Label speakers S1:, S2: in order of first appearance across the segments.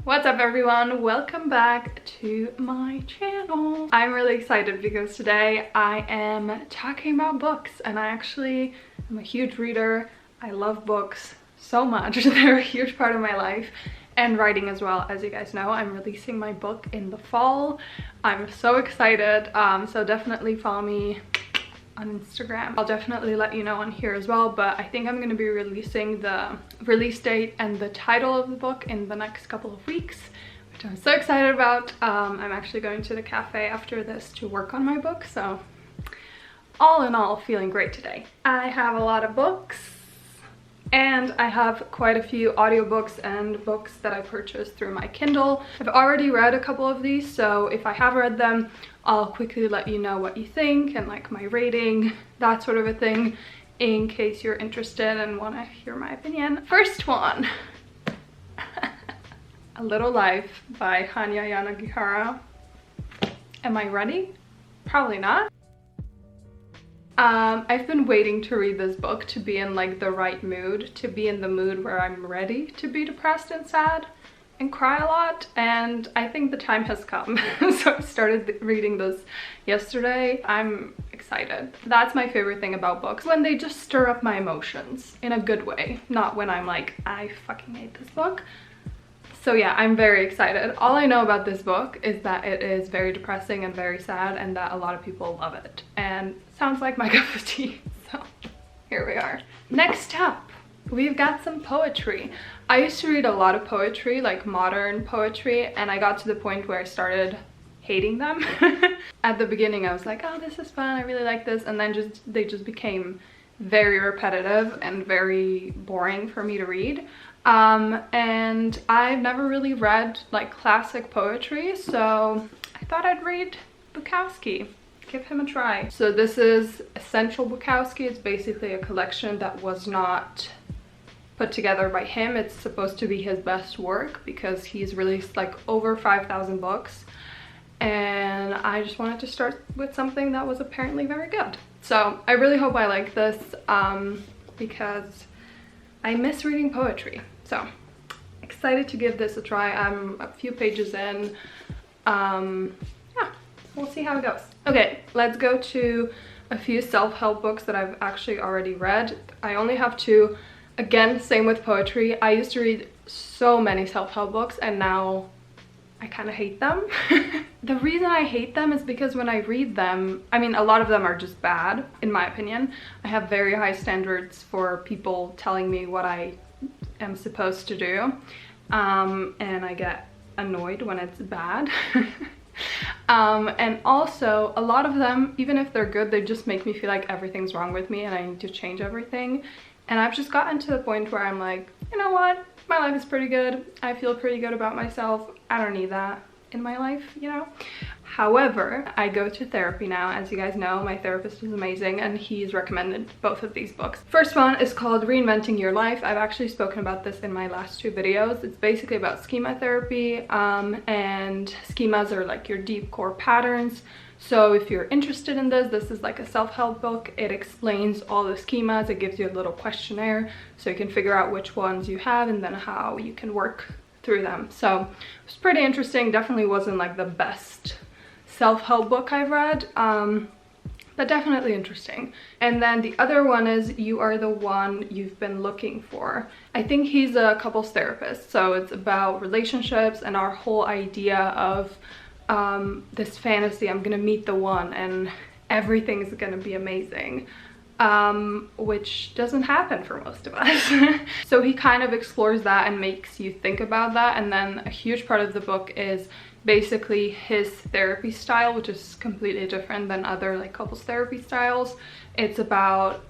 S1: What's up everyone? Welcome back to my channel. I'm really excited because today I am talking about books, and I actually am a huge reader. I love books so much. They're a huge part of my life, and writing as well. As you guys know, I'm releasing my book in the fall. I'm so excited. So definitely follow me on Instagram. I'll definitely let you know on here as well, but I think I'm going to be releasing the release date and the title of the book in the next couple of weeks, which I'm so excited about. I'm actually going to the cafe after this to work on my book, so all in all, feeling great today. I have a lot of books, and I have quite a few audiobooks and books that I purchased through my Kindle. I've already read a couple of these, so if I have read them, I'll quickly let you know what you think and like my rating, that sort of a thing, in case you're interested and want to hear my opinion. First one, A Little Life by Hanya Yanagihara. Am I ready? Probably not. I've been waiting to read this book to be in like the right mood, to be in the mood where I'm ready to be depressed and sad and cry a lot, and I think the time has come. So I started reading this yesterday. I'm excited. That's my favorite thing about books, when they just stir up my emotions in a good way, not when I'm like, I fucking hate this book. So yeah, I'm very excited. All I know about this book is that it is very depressing and very sad, and that a lot of people love it, and sounds like my cup of tea. So here we are. Next up, we've got some poetry. I used to read a lot of poetry, like modern poetry, and I got to the point where I started hating them. At the beginning I was like, oh, this is fun, I really like this, and then they just became very repetitive and very boring for me to read. And I've never really read like classic poetry, so I thought I'd read Bukowski. Give him a try. So this is Essential Bukowski. It's basically a collection that was not put together by him. It's supposed to be his best work because he's released like over 5,000 books, and I just wanted to start with something that was apparently very good. So I really hope I like this because I miss reading poetry. So excited to give this a try. I'm a few pages in. Yeah, we'll see how it goes. Okay, let's go to a few self-help books that I've actually already read. I only have two. Again, same with poetry. I used to read so many self-help books, and now I kind of hate them. The reason I hate them is because when I read them, I mean, a lot of them are just bad, in my opinion. I have very high standards for people telling me what I am supposed to do, and I get annoyed when it's bad. And also, a lot of them, even if they're good, they just make me feel like everything's wrong with me and I need to change everything. And I've just gotten to the point where I'm like, you know what? My life is pretty good. I feel pretty good about myself. I don't need that in my life, you know? However, I go to therapy now. As you guys know, my therapist is amazing, and he's recommended both of these books. First one is called Reinventing Your Life. I've actually spoken about this in my last two videos. It's basically about schema therapy, and schemas are like your deep core patterns. So if you're interested in this, this is like a self-help book. It explains all the schemas. It gives you a little questionnaire so you can figure out which ones you have and then how you can work through them. So it was pretty interesting. Definitely wasn't like the best self-help book I've read, but definitely interesting. And then the other one is You Are the One You've Been Looking For. I think he's a couples therapist, so it's about relationships and our whole idea of this fantasy, I'm gonna meet the one and everything's gonna be amazing, which doesn't happen for most of us. So he kind of explores that and makes you think about that. And then a huge part of the book is basically his therapy style, which is completely different than other like couples therapy styles. It's about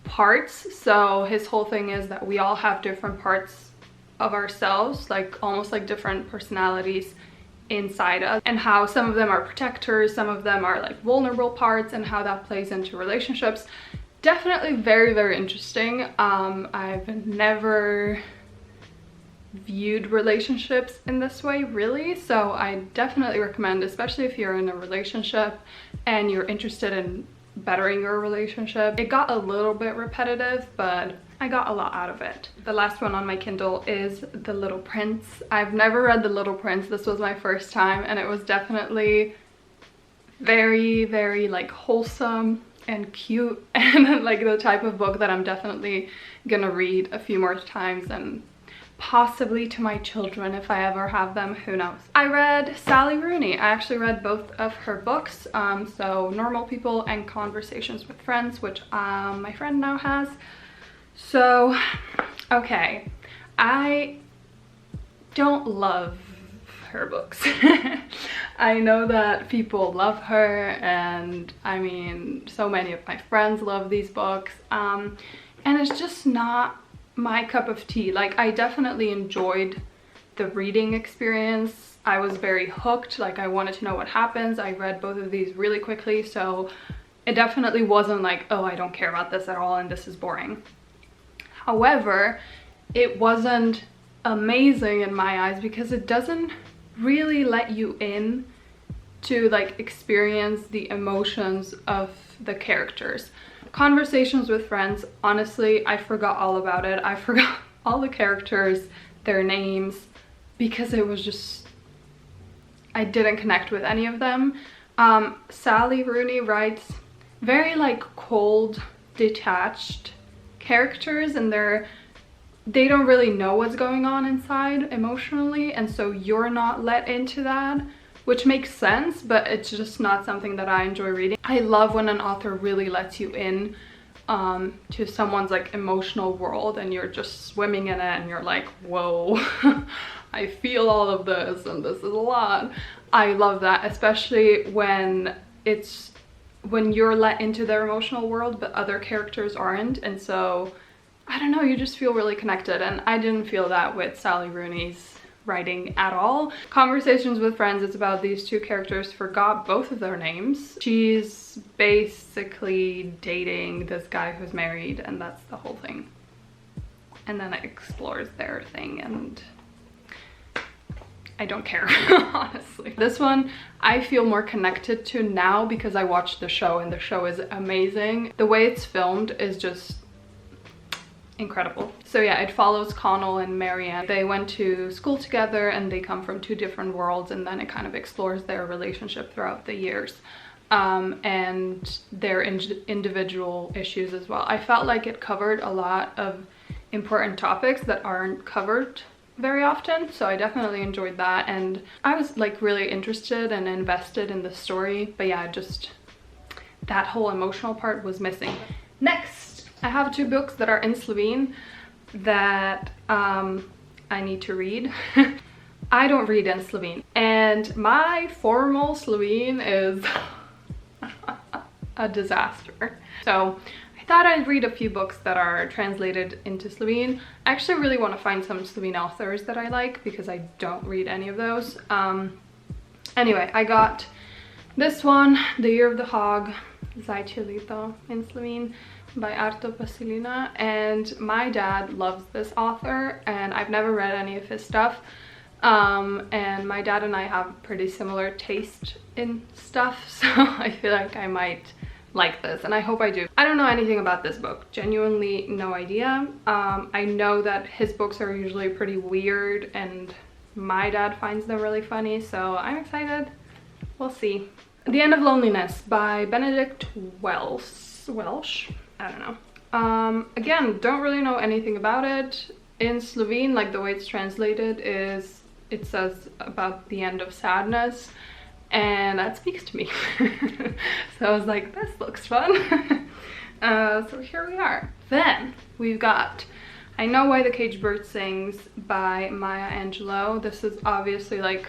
S1: parts. So his whole thing is that we all have different parts of ourselves, like almost like different personalities inside us, and how some of them are protectors, some of them are like vulnerable parts, and how that plays into relationships. Definitely very, very interesting. I've never viewed relationships in this way, really, so I definitely recommend, especially if you're in a relationship and you're interested in bettering your relationship. It got a little bit repetitive, but I got a lot out of it. The last one on my Kindle is The Little Prince. I've never read The Little Prince. This was my first time, and it was definitely very, very like wholesome and cute, and like the type of book that I'm definitely gonna read a few more times, and possibly to my children if I ever have them, who knows. I read Sally Rooney. I actually read both of her books, so Normal People and Conversations with Friends, which my friend now has. So, okay, I don't love her books. I know that people love her, and I mean, so many of my friends love these books, and it's just not my cup of tea. Like, I definitely enjoyed the reading experience. I was very hooked, like I wanted to know what happens. I read both of these really quickly, so it definitely wasn't like, oh, I don't care about this at all and this is boring. However, it wasn't amazing in my eyes because it doesn't really let you in to like experience the emotions of the characters. Conversations with Friends, honestly, I forgot all about it. I forgot all the characters, their names, because it was just, I didn't connect with any of them. Sally Rooney writes very like cold, detached characters, and they don't really know what's going on inside emotionally, and so you're not let into that, which makes sense, but it's just not something that I enjoy reading. I love when an author really lets you in to someone's like emotional world, and you're just swimming in it, and you're like, whoa, I feel all of this, and this is a lot. I love that, especially when you're let into their emotional world but other characters aren't, and so I don't know, you just feel really connected, and I didn't feel that with Sally Rooney's writing at all. Conversations with Friends, it's about these two characters, forgot both of their names. She's basically dating this guy who's married, and that's the whole thing, and then it explores their thing, and I don't care, honestly. This one I feel more connected to now because I watched the show, and the show is amazing. The way it's filmed is just incredible. So yeah, it follows Connell and Marianne. They went to school together, and they come from two different worlds, and then it kind of explores their relationship throughout the years, and their individual issues as well. I felt like it covered a lot of important topics that aren't covered very often, so I definitely enjoyed that, and I was like really interested and invested in the story, but yeah, just that whole emotional part was missing. Next, I have two books that are in Slovene that I need to read. I don't read in Slovene, and my formal Slovene is a disaster. So I thought I'd read a few books that are translated into Slovene. I actually really want to find some Slovene authors that I like because I don't read any of those. Anyway, I got this one, The Year of the Hog, Zajčje leto in Slovene, by Arto Pasilina, and my dad loves this author, and I've never read any of his stuff, and my dad and I have pretty similar taste in stuff, so I feel like I might like this, and I hope I do. I don't know anything about this book, genuinely no idea. I know that his books are usually pretty weird, and my dad finds them really funny, so I'm excited. We'll see. The End of Loneliness by Benedict Welsh. I don't know. Again, don't really know anything about it. In Slovene, like the way it's translated is, it says about the end of sadness, and that speaks to me. So I was like, this looks fun. So here we are. Then we've got I Know Why the Caged Bird Sings by Maya Angelou. This is obviously like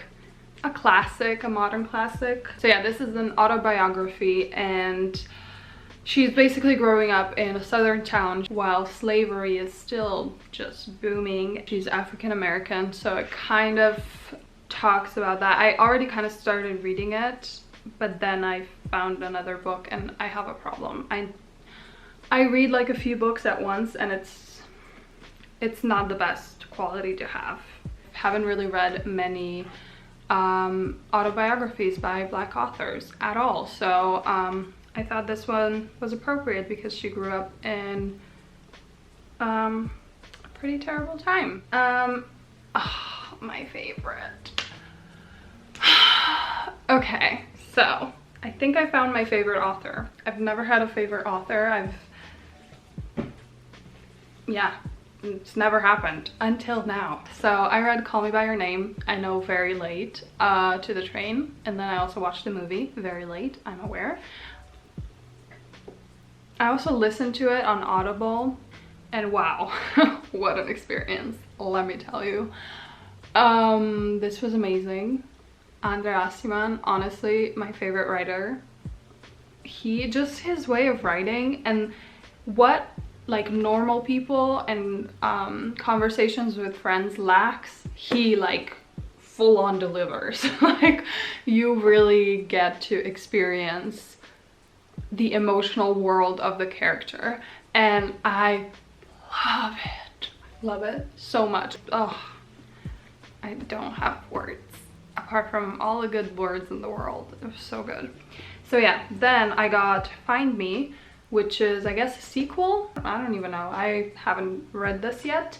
S1: a classic, a modern classic. So yeah, this is an autobiography, and she's basically growing up in a southern town while slavery is still just booming. She's African American, so it kind of talks about that. I already kind of started reading it, but then I found another book, and I have a problem. I read like a few books at once, and it's not the best quality to have. Haven't really read many autobiographies by Black authors at all, so I thought this one was appropriate because she grew up in a pretty terrible time. Oh, my favorite. Okay, so I think I found my favorite author. I've never had a favorite author. Yeah, it's never happened until now. So I read Call Me By Your Name, I know, very late to the train, and then I also watched the movie very late, I'm aware. I also listened to it on Audible, and wow, what an experience, let me tell you. This was amazing. Andreas, honestly, my favorite writer. His way of writing and what like normal people and conversations with friends lacks, he like full on delivers. Like, you really get to experience the emotional world of the character, and I love it so much. Oh, I don't have words apart from all the good words in the world. It was so good. So yeah, then I got Find Me, which is, I guess, a sequel. I don't even know, I haven't read this yet.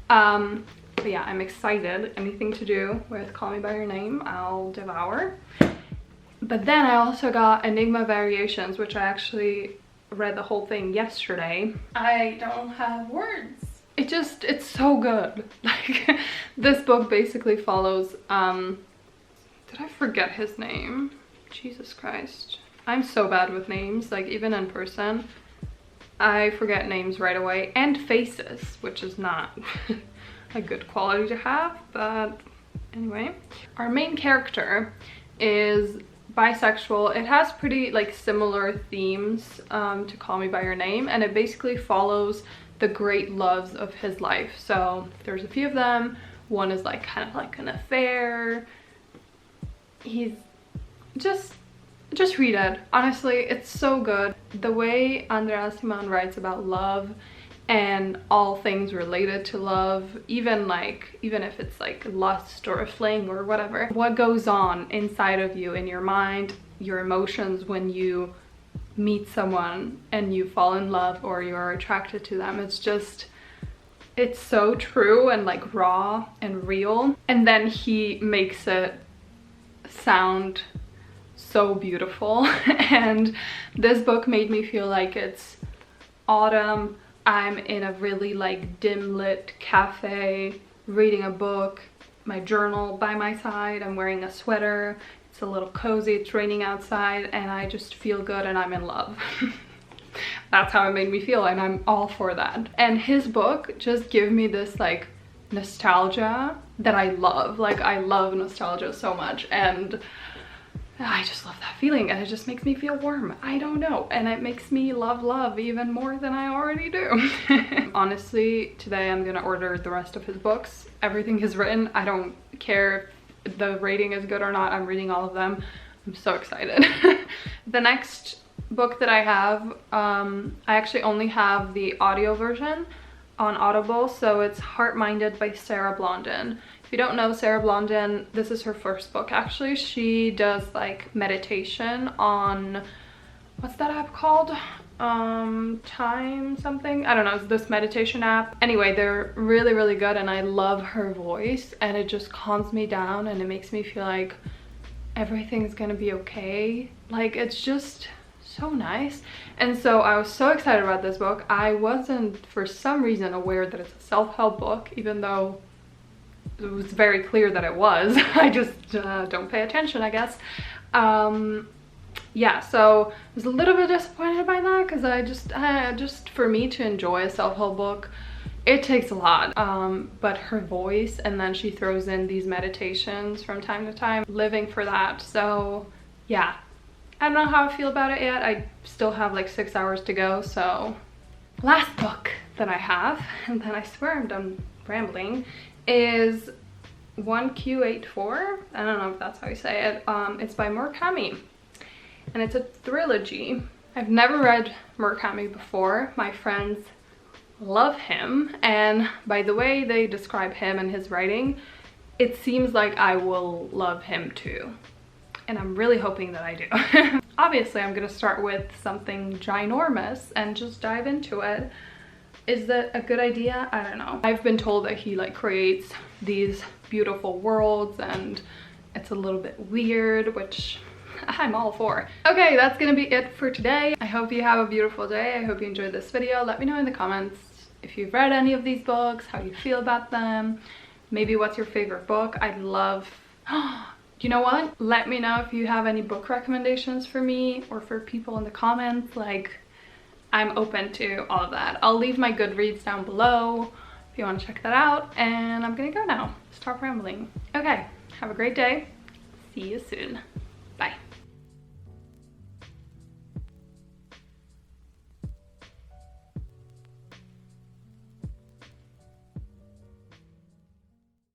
S1: But yeah, I'm excited. Anything to do with Call Me By Your Name, I'll devour. But then I also got Enigma Variations, which I actually read the whole thing yesterday. I don't have words. It's so good. Like, this book basically follows, did I forget his name? Jesus Christ. I'm so bad with names, like even in person. I forget names right away, and faces, which is not a good quality to have, but anyway. Our main character is bisexual. It has pretty like similar themes to Call Me By Your Name, and it basically follows the great loves of his life. So there's a few of them. One is like kind of like an affair. He's just read it. Honestly, it's so good. The way Andreas writes about love and all things related to love, even if it's like lust or a fling or whatever, what goes on inside of you, in your mind, your emotions when you meet someone and you fall in love or you're attracted to them. It's so true and like raw and real. And then he makes it sound so beautiful. And this book made me feel like it's autumn. I'm in a really like dim lit cafe reading a book, my journal by my side. I'm wearing a sweater. It's a little cozy, it's raining outside, and I just feel good and I'm in love. That's how it made me feel, and I'm all for that. And his book just gave me this like nostalgia that I love. Like, I love nostalgia so much, and I just love that feeling, and it just makes me feel warm. I don't know, and it makes me love even more than I already do. Honestly, today I'm gonna order the rest of his books. Everything he's written, I don't care if the rating is good or not, I'm reading all of them. I'm so excited. The next book that I have, I actually only have the audio version on Audible, so it's Heart Minded by Sarah Blondon. If you don't know Sarah Blondon, this is her first book actually. She does like meditation on, what's that app called? Time something? I don't know, it's this meditation app. Anyway, they're really good, and I love her voice, and it just calms me down and it makes me feel like everything's gonna be okay. Like, it's just so nice. And so I was so excited about this book. I wasn't for some reason aware that it's a self-help book, even though it was very clear that it was. I just don't pay attention, I guess. Yeah, so I was a little bit disappointed by that, because I just for me to enjoy a self-help book, it takes a lot. But her voice, and then she throws in these meditations from time to time, living for that. So yeah, I don't know how I feel about it yet. I still have like 6 hours to go. So last book that I have, and then I swear I'm done rambling, is 1Q84. I don't know if that's how you say it. It's by Murakami, and it's a trilogy. I've never read Murakami before. My friends love him, and by the way they describe him and his writing, it seems like I will love him too, and I'm really hoping that I do. Obviously I'm gonna start with something ginormous and just dive into it. Is that a good idea? I don't know. I've been told that he like creates these beautiful worlds and it's a little bit weird, which I'm all for. Okay, that's gonna be it for today. I hope you have a beautiful day. I hope you enjoyed this video. Let me know in the comments if you've read any of these books, how you feel about them. Maybe what's your favorite book? I'd love... You know what? Let me know if you have any book recommendations for me or for people in the comments. Like, I'm open to all of that. I'll leave my Goodreads down below if you want to check that out. And I'm gonna go now. Stop rambling. Okay, have a great day. See you soon.